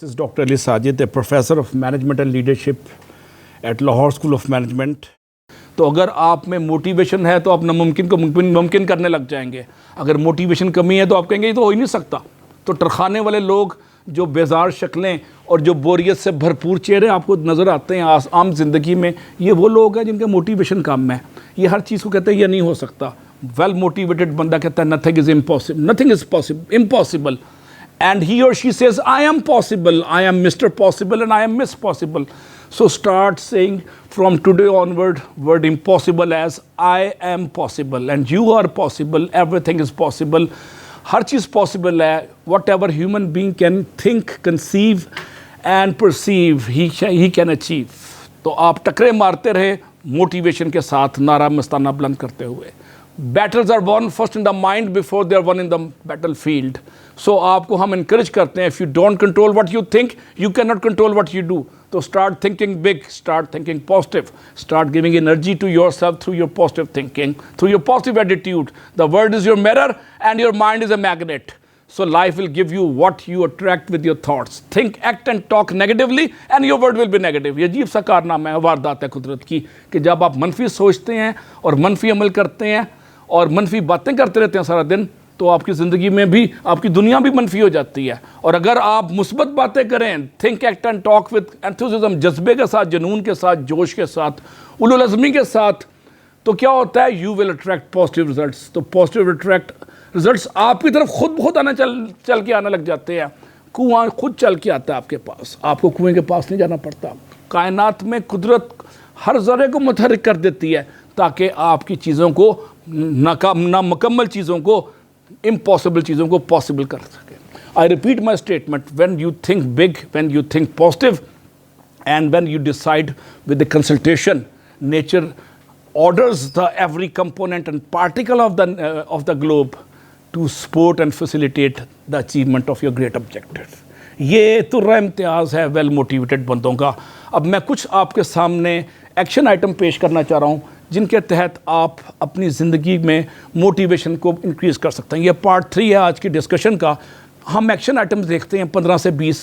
This is Dr. Ali Sajid, a professor of management and leadership at Lahore School of Management. तो अगर आप में motivation है तो आप नामुमकिन को मुमकिन करने लग जाएंगे. अगर मोटिवेशन कमी है तो आप कहेंगे ये तो हो ही नहीं सकता. तो टरखाने वाले लोग, जो बेजार शक्लें और जो बोरियत से भरपूर चेहरे आपको नज़र आते हैं आम ज़िंदगी में, ये वो लोग हैं जिनका मोटिवेशन कम है. ये हर चीज़ को कहते हैं ये नहीं हो सकता. वेल मोटिवेटेड बंदा कहता है nothing is impossible, nothing is possible, impossible. And he or she says, I am possible, I am Mr. Possible and I am Miss Possible. So start saying from today onward, word impossible as I am possible and you are possible, everything is possible. Her cheese possible है. Whatever human being can think, conceive and perceive, he can achieve. तो आप टकरे मारते रहे motivation के साथ, नारा मस्ताना बुलंद करते हुए. Battles are won first in the mind before they are won in the battlefield. So आपको हम encourage करते हैं, if you don't control what you think, you cannot control what you do. So start thinking big, start thinking positive, start giving energy to yourself through your positive thinking, through your positive attitude. The world is your mirror and your mind is a magnet. So life will give you what you attract with your thoughts. Think, act and talk negatively and your word will be negative. ये अजीब सा कारनामा है, वारदात है कुदरत की, कि जब आप मनफी सोचते हैं और मनफी अमल करते हैं और मनफी बातें करते रहते हैं सारा दिन, तो आपकी ज़िंदगी में भी, आपकी दुनिया भी मनफी हो जाती है. और अगर आप मुस्बत बातें करें, think act and talk with enthusiasm, जज्बे के साथ, जुनून के साथ, जोश के साथ, उलुल अज़मी के साथ, तो क्या होता है, you will attract positive results. तो पॉजिटिव अट्रैक्ट रिजल्ट्स आपकी तरफ खुद बहुत आना चल के आने लग जाते हैं. कुआं खुद चल के आता है आपके पास, आपको कुएं के पास नहीं जाना पड़ता. कायनात में कुदरत हर ज़रे को मुतहर्रिक कर देती है ताकि आपकी चीज़ों को, नामुकम्मल चीज़ों को, इम्पॉसिबल चीज़ों को पॉसिबल कर सके. I repeat my statement, when you think big, when you think positive and when you decide with the consultation, nature orders the every component and particle of the globe to support and facilitate the achievement of your great objective. ये तुर्रा इम्तियाज़ है well motivated बंदों का. अब मैं कुछ आपके सामने action item पेश करना चाह रहा हूँ जिनके तहत आप अपनी ज़िंदगी में मोटिवेशन को इंक्रीज़ कर सकते हैं. ये पार्ट 3 है आज की डिस्कशन का. हम एक्शन आइटम्स देखते हैं 15 से 20,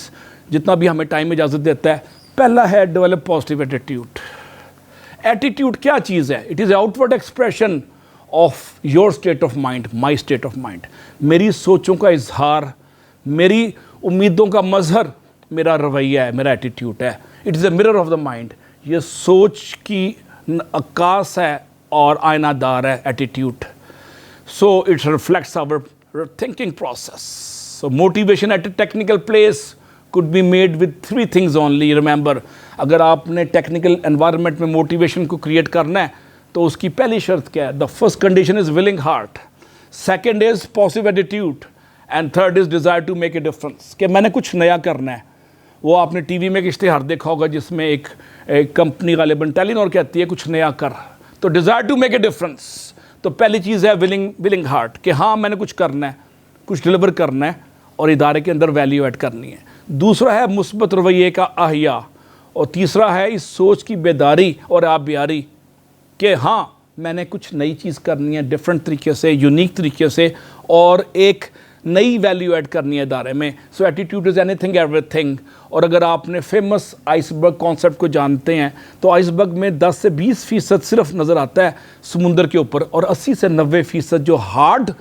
जितना भी हमें टाइम इजाज़त देता है. पहला है डेवलप पॉजिटिव एटीट्यूड. एटीट्यूड क्या चीज़ है? It is outward expression of your state of mind, my state of mind. मेरी सोचों का इजहार, मेरी उम्मीदों का मजहर मेरा रवैया है, मेरा एटीट्यूड है. It is a mirror of the mind. ये सोच की अक्कास है और आयनादार है attitude. So it reflects our thinking process. So motivation at a technical place could be made with 3 things only. Remember, अगर आपने टेक्निकल एनवायरनमेंट में मोटिवेशन को क्रिएट करना है तो उसकी पहली शर्त क्या है? The first condition is willing heart, second is positive attitude and third is desire to make a difference. कि मैंने कुछ नया करना है. वो आपने टीवी में एक इश्तिहार देखा होगा जिसमें एक कंपनी गालिबन टेलीनॉर कहती है कुछ नया कर. तो desire to make a difference, तो पहली चीज़ है विलिंग हार्ट, कि हाँ मैंने कुछ करना है, कुछ डिलीवर करना है और इदारे के अंदर वैल्यू ऐड करनी है. दूसरा है मुस्बत रवैये का आहिया और तीसरा है इस सोच की बेदारी और आबियारी कि हाँ मैंने कुछ नई चीज़ करनी है, डिफरेंट तरीके से, यूनिक तरीके से, और एक नई वैल्यू ऐड करनी है इदारे में. सो एटीट्यूड इज़ एनीथिंग एवरीथिंग. और अगर आपने फेमस आइसबर्ग कॉन्सेप्ट को जानते हैं तो आइसबर्ग में 10 से 20% सिर्फ नज़र आता है समुंदर के ऊपर, और 80 से 90% जो हार्ड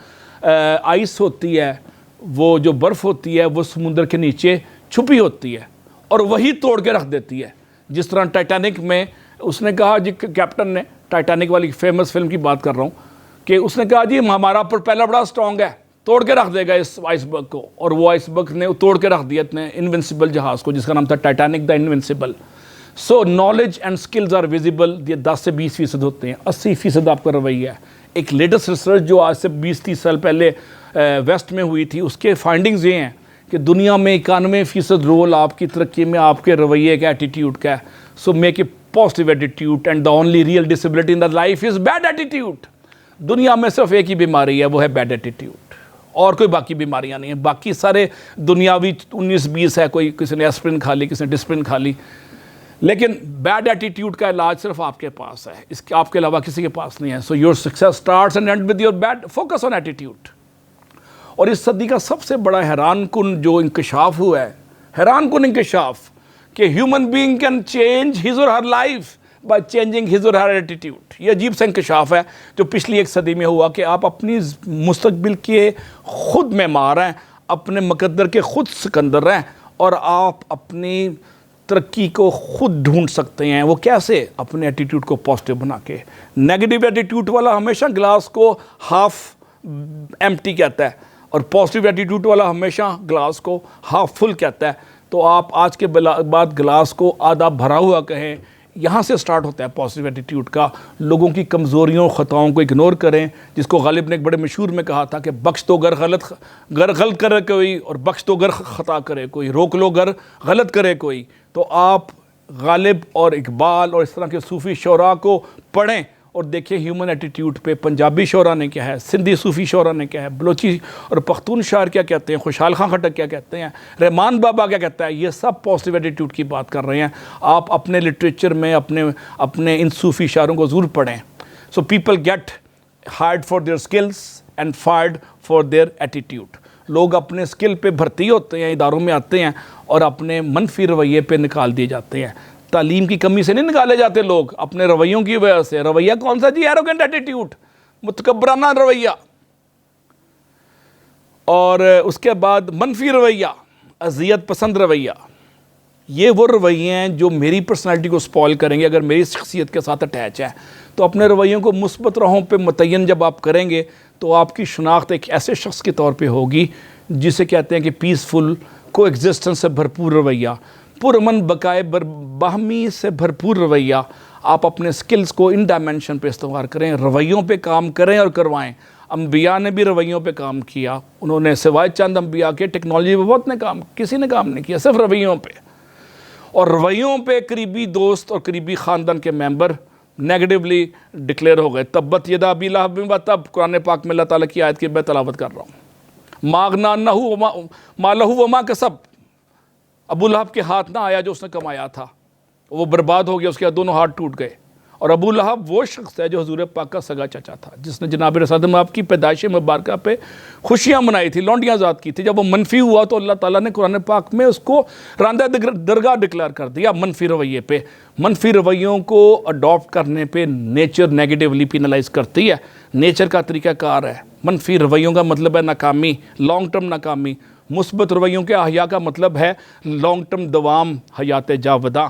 आइस होती है, वो जो बर्फ़ होती है, वो समुंदर के नीचे छुपी होती है और वही तोड़ के रख देती है. जिस तरह टाइटैनिक में उसने कहा जी, कैप्टन ने, टाइटैनिक वाली फेमस फिल्म की बात कर रहा हूँ, कि उसने कहा जी हमारा प्रोपेलर बड़ा स्ट्रॉन्ग है, तोड़ के रख देगा इस आइसबर्ग को. और वो आइसबर्ग ने तोड़ के रख दिया इतने इनविंसिबल जहाज़ को जिसका नाम था Titanic the invincible. So knowledge and skills are visible. ये 10 से 20% होते हैं, 80% आपका रवैया है. एक लेटेस्ट रिसर्च जो आज से 20-30 साल पहले वेस्ट में हुई थी, उसके फाइंडिंग्स ये हैं कि दुनिया में 91% रोल आपकी तरक्की में आपके रवैये का, एटीट्यूड का है. So make a positive attitude and the only real disability in the life is bad attitude. दुनिया में सिर्फ एक ही बीमारी है, वो है बैड एटीट्यूड, और कोई बाकी बीमारियां नहीं हैं. बाकी सारे दुनियावी 19-20 है, कोई किसी ने एस्प्रिन खा ली, किसी ने डिस्प्रिन खा ली, लेकिन बैड एटीट्यूड का इलाज सिर्फ आपके पास है, इसके आपके अलावा किसी के पास नहीं है. So your success starts and and with your bad focus on attitude. और इस सदी का सबसे बड़ा हैरान कुन जो इंकशाफ हुआ है حیران کن انکشاف کہ human being can change his or her life by changing his or Hare attitude. یہ عجیب سا انکشاف ہے جو پچھلی ایک صدی میں ہوا کہ آپ اپنی مستقبل کے خود معمار ہیں, اپنے مقدر کے خود سکندر ہیں, اور آپ اپنی ترقی کو خود ڈھونڈ سکتے ہیں. وہ کیسے؟ اپنے ایٹیٹیوڈ کو پازیٹیو بنا کے. نیگیٹو ایٹیٹیوڈ والا ہمیشہ گلاس کو ہاف ایمٹی کہتا ہے, اور پازیٹیو ایٹیٹیوڈ والا ہمیشہ گلاس کو ہاف فل کہتا ہے. تو آپ آج کے بعد گلاس کو آدھا بھرا ہوا کہیں. یہاں سے سٹارٹ ہوتا ہے پازیٹیو ایٹیٹیوڈ کا. لوگوں کی کمزوریوں خطاؤں کو اگنور کریں, جس کو غالب نے ایک بڑے مشہور میں کہا تھا کہ بخش تو گر غلط کرے کوئی, اور بخش تو گر خطا کرے کوئی, روک لو گر غلط کرے کوئی. تو آپ غالب اور اقبال اور اس طرح کے صوفی شعراء کو پڑھیں اور دیکھیں ہیومن ایٹیٹیوڈ پہ پنجابی شعراء نے کیا ہے, سندھی صوفی شعراء نے کیا ہے, بلوچی اور پختون شاعر کیا کہتے ہیں, خوشحال خان خٹک کیا کہتے ہیں, رحمان بابا کیا کہتا ہے. یہ سب پازیٹیو ایٹیٹیوڈ کی بات کر رہے ہیں. آپ اپنے لٹریچر میں اپنے ان صوفی شاعروں کو ضرور پڑھیں. So people get hired for their skills and fired for their attitude. لوگ اپنے اسکل پہ بھرتی ہوتے ہیں, اداروں میں آتے ہیں, اور اپنے منفی رویے پہ نکال دیے جاتے ہیں. تعلیم کی کمی سے نہیں نکالے جاتے لوگ, اپنے رویوں کی وجہ سے. رویہ کون سا جی؟ ایروگنٹ ایٹیٹیوڈ, متکبرانہ رویہ. اور اس کے بعد منفی رویہ, اذیت پسند رویہ. یہ وہ رویے ہیں جو میری پرسنالٹی کو سپوائل کریں گے اگر میری شخصیت کے ساتھ اٹیچ ہے. تو اپنے رویوں کو مثبت راہوں پہ متعین جب آپ کریں گے تو آپ کی شناخت ایک ایسے شخص کے طور پہ ہوگی جسے کہتے ہیں کہ پیسفل کو ایگزسٹنس سے بھرپور رویہ, پرامن بقائے باہمی سے بھرپور رویہ. آپ اپنے سکلز کو ان ڈائمنشن پہ استعمال کریں, رویوں پہ کام کریں اور کروائیں. انبیاء نے بھی رویوں پہ کام کیا. انہوں نے سوائے چند انبیاء کے ٹیکنالوجی پہ بہت نے کام, کسی نے کام نہیں کیا, صرف رویوں پہ. اور رویوں پہ قریبی دوست اور قریبی خاندان کے ممبر نیگیٹولی ڈکلیئر ہو گئے. تبت یدا ابی لہب وتب, قرآن پاک میں اللہ تعالیٰ کی آیت کی میں تلاوت کر رہا ہوں. ما اغنی عنہ ما لہ وما کسب, ابو لہب کے ہاتھ نہ آیا جو اس نے کمایا تھا, وہ برباد ہو گیا, اس کے دونوں ہاتھ ٹوٹ گئے. اور ابو لہب وہ شخص ہے جو حضور پاک کا سگا چچا تھا, جس نے جناب رسول اللہ آپ کی پیدائش مبارکہ پہ خوشیاں منائی تھی, لونڈیاں آزاد کی تھی. جب وہ منفی ہوا تو اللہ تعالیٰ نے قرآن پاک میں اس کو راندہ درگاہ ڈکلیئر کر دیا منفی رویے پہ. منفی رویوں کو اڈاپٹ کرنے پہ نیچر نیگیٹیولی پینلائز کرتی ہے. نیچر کا طریقہ کار ہے. منفی رویوں کا مطلب ہے ناکامی, لانگ ٹرم ناکامی. مثبت رویوں کے احیاء کا مطلب ہے لانگ ٹرم دوام, حیات جاوداں.